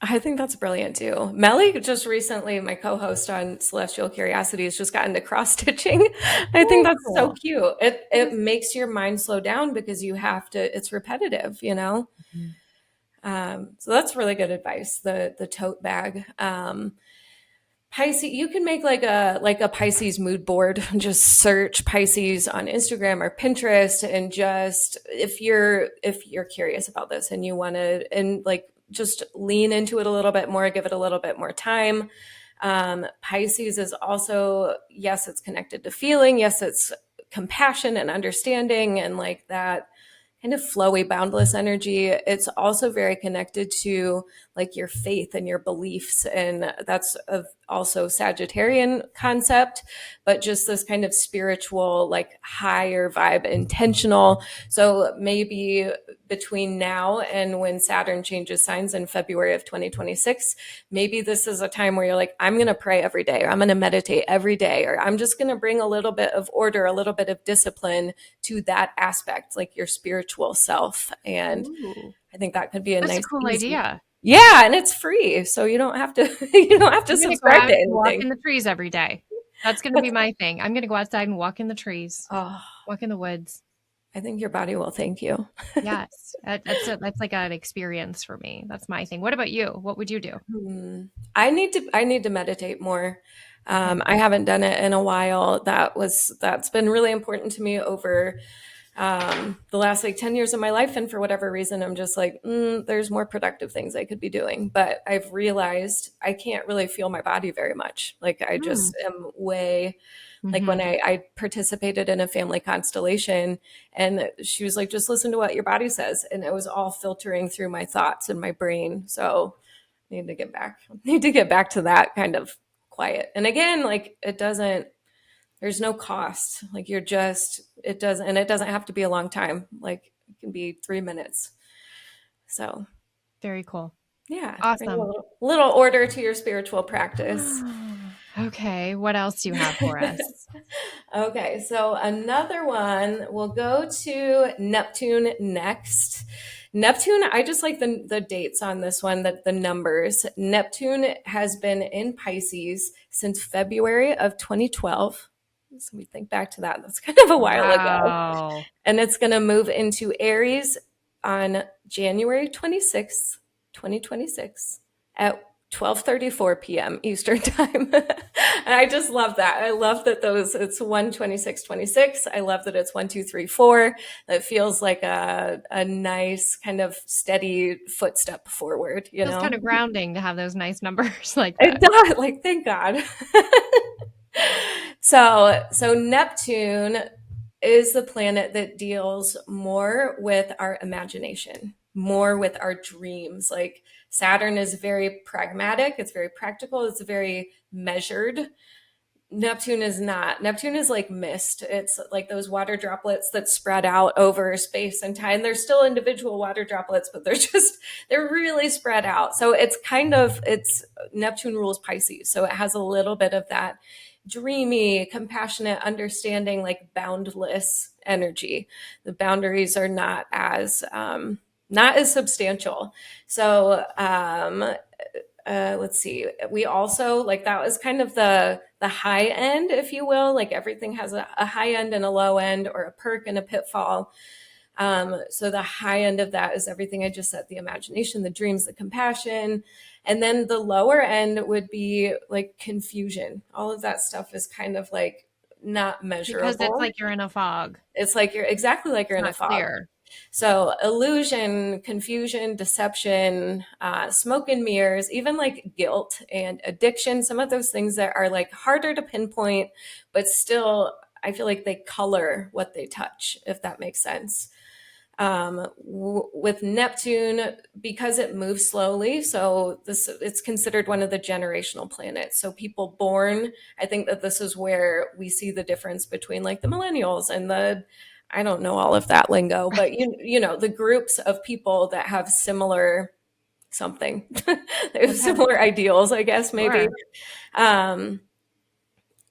I think that's brilliant too. Melly just recently, my co-host on Celestial Curiosities, just got into cross stitching. I think oh, that's so cool. cute. It That it is makes your mind slow down because you have to. It's repetitive, you know. Mhm. So that's really good advice. The tote bag. Pisces, you can make like a Pisces mood board. Just search Pisces on Instagram or Pinterest, and just if you're curious about this and you want to and like just lean into it a little bit more, give it a little bit more time. Pisces is also, yes, it's connected to feeling. Yes, it's compassion and understanding and like that kind of flowy, boundless energy. It's also very connected to like your faith and your beliefs. And that's also Sagittarian concept, but just this kind of spiritual, like higher vibe, intentional. So maybe between now and when Saturn changes signs in February of 2026, maybe this is a time where you're like, I'm going to pray every day, or I'm going to meditate every day, or I'm just going to bring a little bit of order, a little bit of discipline to that aspect, like your spiritual self. And Ooh, I think that could be a that's a nice, cool easy. idea. Yeah, and it's free, so you don't have to you don't have to I'm going to go subscribe to out and walk anything. in the trees every day. That's going to be That's, my thing. I'm going to go outside and walk in the trees, oh, walk in the woods. I think your body will thank you. Yes, that's like an experience for me. That's my thing. What about you? What would you do? Hmm. I need to meditate more. Okay. I haven't done it in a while. That's been really important to me over the last like 10 years of my life. And for whatever reason, I'm just like, there's more productive things I could be doing. But I've realized I can't really feel my body very much. Like I Hmm. just am way, like when Mm-hmm. I participated in a family constellation, and she was like, just listen to what your body says. And it was all filtering through my thoughts and my brain. So need to get back to that kind of quiet. And again, like it doesn't, there's no cost. Like it doesn't have to be a long time. Like it can be 3 minutes. So Very cool. yeah, bring a Awesome. little order to your spiritual practice. Okay. What else do you have for us? Okay, so another one, we'll go to Neptune next. Neptune, I just like the dates on this one, the numbers. Neptune has been in Pisces since February of 2012. So we think back to that. That's kind of a while ago. Wow. And it's going to move into Aries on January 26th, 2026 at 12:34 p.m. Eastern time. And I just love that. I love that it's 1:26:26. I love that it's 1:2:3:4. It feels like a nice kind of steady footstep forward, you Feels kind know? of grounding to have those nice numbers like It that. does, like thank God. So Neptune is the planet that deals more with our imagination, more with our dreams. Like Saturn is very pragmatic, it's very practical, it's very measured. Neptune is not. Neptune is like mist. It's like those water droplets that spread out over space and time. They're still individual water droplets, but they're really spread out. So it's Neptune rules Pisces. So it has a little bit of that dreamy, compassionate, understanding, like boundless energy. The boundaries are not as substantial. So let's see, we also, like, that was kind of the high end, if you will. Like everything has a high end and a low end, or a perk and a pitfall. So the high end of that is everything I just said: the imagination, the dreams, the compassion. And then the lower end would be like confusion. All of that stuff is kind of like not Because it's measurable. like you're in a fog. It's like you're exactly like you're It's in a not fog. clear. So illusion, confusion, deception, smoke and mirrors, even like guilt and addiction, some of those things that are like harder to pinpoint, but still I feel like they color what they touch, if that makes sense. With Neptune, because it moves slowly, so it's considered one of the generational planets. So people born, I think that this is where we see the difference between like the millennials and I don't know all of that lingo, but you know, the groups of people that have similar something. They have Okay. similar ideals, I guess, maybe. Sure. Um,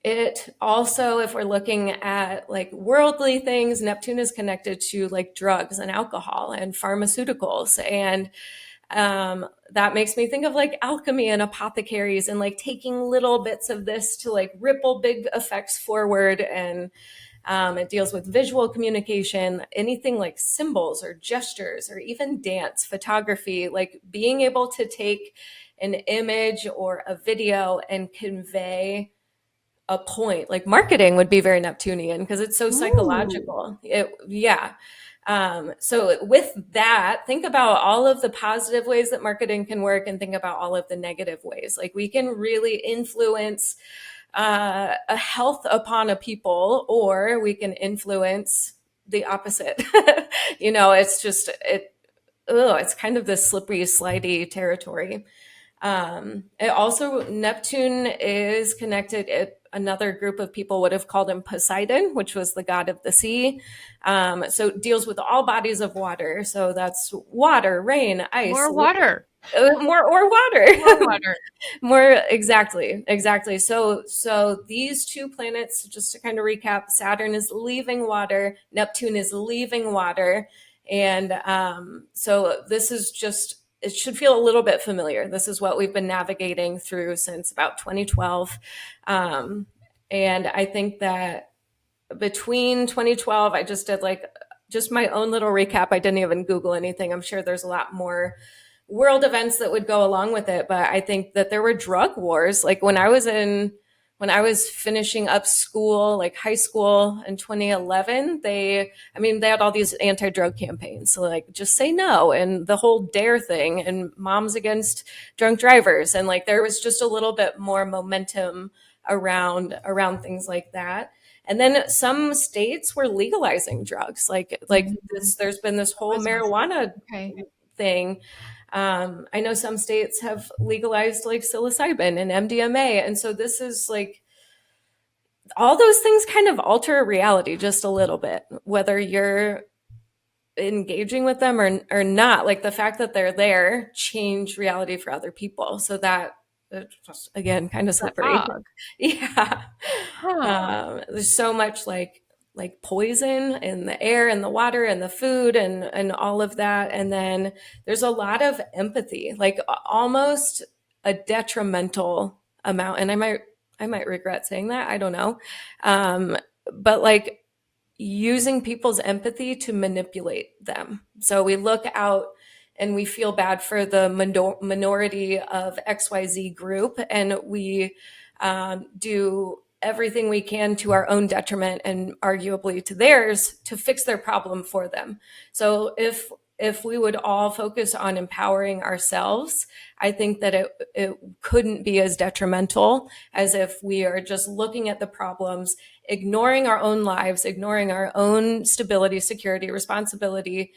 it also, if we're looking at like worldly things, Neptune is connected to like drugs and alcohol and pharmaceuticals. And that makes me think of like alchemy and apothecaries, and like taking little bits of this to like ripple big effects forward. And it deals with visual communication, anything like symbols or gestures, or even dance, photography, like being able to take an image or a video and convey a point. Like marketing would be very Neptunian because it's so Ooh. psychological. Yeah. So with that, think about all of the positive ways that marketing can work, and think about all of the negative ways. Like we can really influence a health upon a people, or we can influence the opposite. You know, it's kind of this slippery, slidey territory. It also, Neptune is connected. Another group of people would have called him Poseidon, which was the god of the sea. So it deals with all bodies of water. So that's water, rain, ice, More water. more or More water. water. More exactly. So these two planets, just to kind of recap: Saturn is leaving water, Neptune is leaving water, and so this is just, it should feel a little bit familiar. This is what we've been navigating through since about 2012. And I think that between 2012, I just did like just my own little recap. I didn't even Google anything. I'm sure there's a lot more world events that would go along with it. But I think that there were drug wars. Like when I was finishing up school, like high school in 2011, they had all these anti-drug campaigns. So like, just say no, and the whole dare thing, and moms against drunk drivers. And like, there was just a little bit more momentum around things like that. And then some states were legalizing drugs. Like Mhm. this, there's been this whole Was this? marijuana Okay. thing. I know some states have legalized like psilocybin and MDMA. And so this is like, all those things kind of alter reality just a little bit, whether you're engaging with them or not. Like the fact that they're there change reality for other people. So that, just, again, kind of The slippery. fog. Yeah. Huh. There's so much like poison in the air and the water and the food and all of that. And then there's a lot of empathy, like almost a detrimental amount. And I might regret saying that. I don't know. But like using people's empathy to manipulate them. So we look out and we feel bad for the minority of XYZ group, and we do everything we can to our own detriment and arguably to theirs to fix their problem for them. So if we would all focus on empowering ourselves, I think that it couldn't be as detrimental as if we are just looking at the problems, ignoring our own lives, ignoring our own stability, security, responsibility,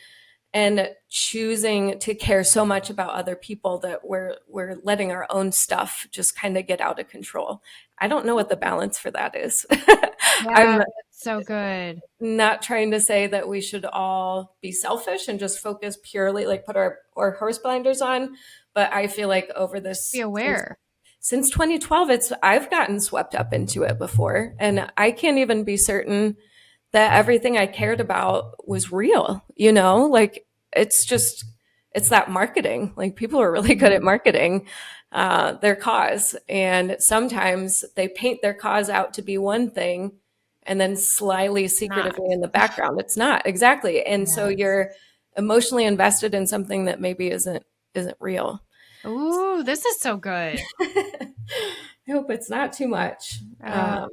and choosing to care so much about other people that we're letting our own stuff just kind of get out of control. I don't know what the balance for that is. Yeah, I'm that's so good. not trying to say that we should all be selfish and just focus purely, like put our horse blinders on, but I feel like over Just be this aware. since 2012, I've gotten swept up into it before, and I can't even be certain that everything I cared about was real, like it's just, it's that marketing. Like people are really good at marketing their cause. And sometimes they paint their cause out to be one thing and then slyly, Not. secretively in the background, it's not exactly. And so Yes. you're emotionally invested in something that maybe isn't real. Ooh, this is so good. I hope it's not too much. Uh,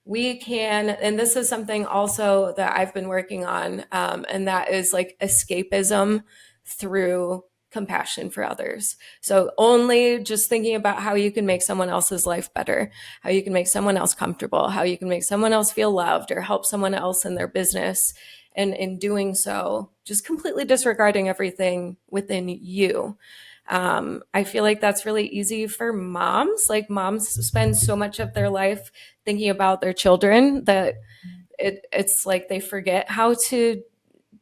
We can, and this is something also that I've been working on, and that is like escapism through compassion for others. So only just thinking about how you can make someone else's life better, how you can make someone else comfortable, how you can make someone else feel loved or help someone else in their business. And in doing so, just completely disregarding everything within you. I feel like that's really easy for moms. Like moms spend so much of their life thinking about their children that it's like they forget how to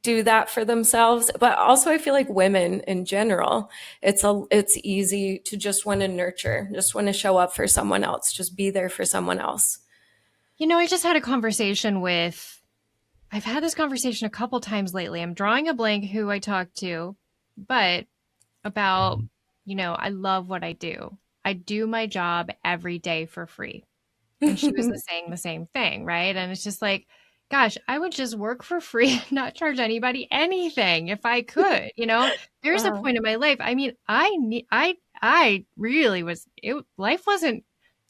do that for themselves. But also I feel like women in general, it's easy to just want to nurture, just want to show up for someone else, just be there for someone else. I just had a conversation I've had this conversation a couple times lately. I'm drawing a blank who I talked to, but about, I love what I do. I do my job every day for free. And she was saying the same thing, right? And it's just like, gosh, I would just work for free and not charge anybody anything if I could, There's a Wow. point in my life. I mean, I really life wasn't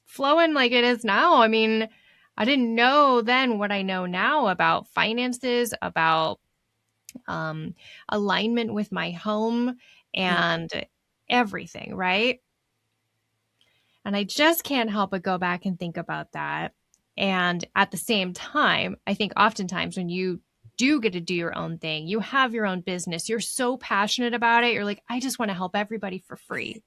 flowing like it is now. I mean, I didn't know then what I know now about finances, about alignment with my home and everything, right? And I just can't help but go back and think about that. And at the same time, I think oftentimes when you do get to do your own thing, you have your own business, you're so passionate about it. You're like, I just want to help everybody for free.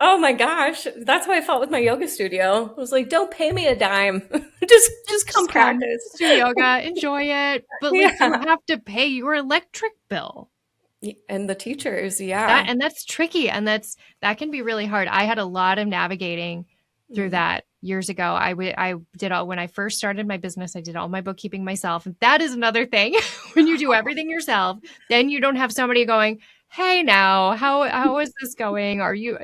Oh my gosh, that's how I felt with my yoga studio. I was like, don't pay me a dime. just come Just come, practice. just do yoga, enjoy it. But like you Yeah. have to pay your electric bill. And the teachers, yeah. That's tricky, and that can be really hard. I had a lot of navigating through Mm. that years ago. I did all when I first started my business, I did all my bookkeeping myself. And that is another thing. When you do everything yourself, then you don't have somebody going, "Hey, now, how is this going? Are you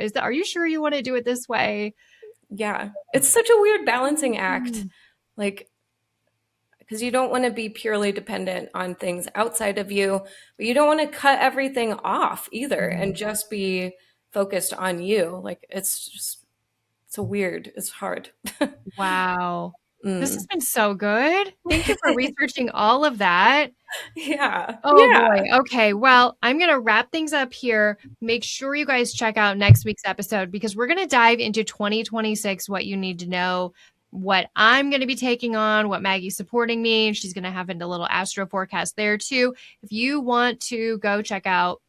sure you want to do it this way?" Yeah. It's such a weird balancing act. Mm. Like, because you don't want to be purely dependent on things outside of you, but you don't want to cut everything off either and just be focused on you. Like, it's a weird, it's hard. Wow. This has Mm. been so good. Thank you for researching all of that. Yeah. Oh Yeah. boy. Okay. Well, I'm going to wrap things up here. Make sure you guys check out next week's episode because we're going to dive into 2026, what you need to know, what I'm going to be taking on, what Maggie's supporting me. And she's going to have a little astro forecast there too. If you want to go check out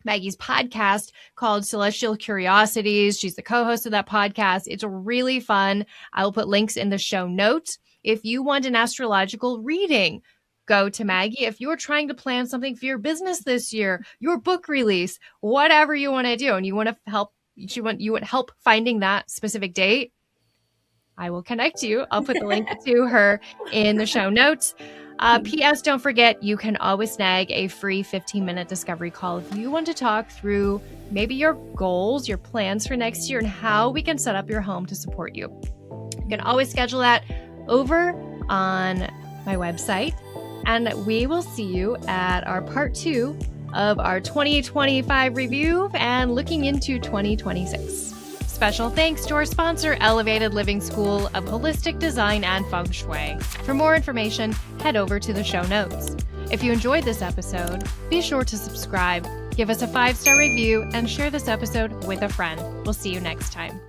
Maggie's podcast called Celestial Curiosities. She's the co-host of that podcast. It's really fun. I will put links in the show notes. If you want an astrological reading, go to Maggie. If you're trying to plan something for your business this year, your book release, whatever you want to do, and you want to help, you want help finding that specific date, I will connect you. I'll put the link to her in the show notes. P.S. Don't forget, you can always snag a free 15-minute discovery call if you want to talk through maybe your goals, your plans for next year, and how we can set up your home to support you. You can always schedule that over on my website. And we will see you at our part 2 of our 2025 review and looking into 2026. Special thanks to our sponsor, Elevated Living School of Holistic Design and Feng Shui. For more information, head over to the show notes. If you enjoyed this episode, be sure to subscribe, give us a 5-star review, and share this episode with a friend. We'll see you next time.